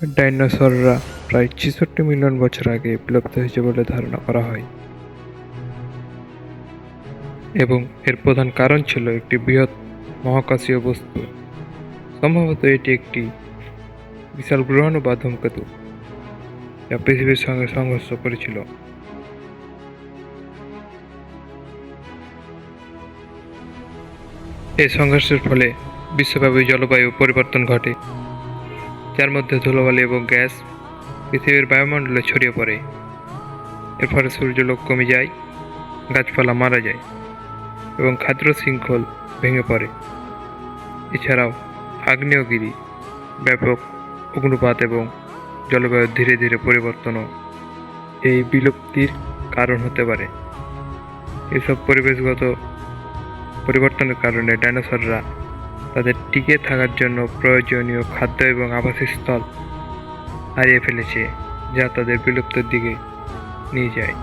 ডাইনোসররা প্রায় ৬৬ মিলিয়ন বছর আগে বিলুপ্ত হয়েছে বলে ধারণা করা হয় এবং এর প্রধান কারণ ছিল একটি বৃহৎ মহাকাশীয় বস্তু। সম্ভবত এটি একটি বিশাল গ্রহাণু বা ধূমকেতু যা পৃথিবীর সঙ্গে সংঘর্ষ করেছিল। এই সংঘর্ষের ফলে বিশ্বব্যাপী জলবায়ু পরিবর্তন ঘটে, যার মধ্যে ধুলোবালি এবং গ্যাস পৃথিবীর বায়ুমণ্ডলে ছড়িয়ে পড়ে। এর ফলে সূর্যালোক কমে যায়, গাছপালা মারা যায় এবং খাদ্য শৃঙ্খল ভেঙে পড়ে। এছাড়াও আগ্নেয়গিরি, ব্যাপক অগ্নুপাত এবং জলবায়ুর ধীরে ধীরে পরিবর্তনও এই বিলুপ্তির কারণ হতে পারে। এসব পরিবেশগত পরিবর্তনের কারণে ডাইনোসররা তাদের টিকে থাকার জন্য প্রয়োজনীয় খাদ্য এবং আবাসস্থল হারিয়ে ফেলেছে, যা তাদের বিলুপ্তির দিকে নিয়ে যায়।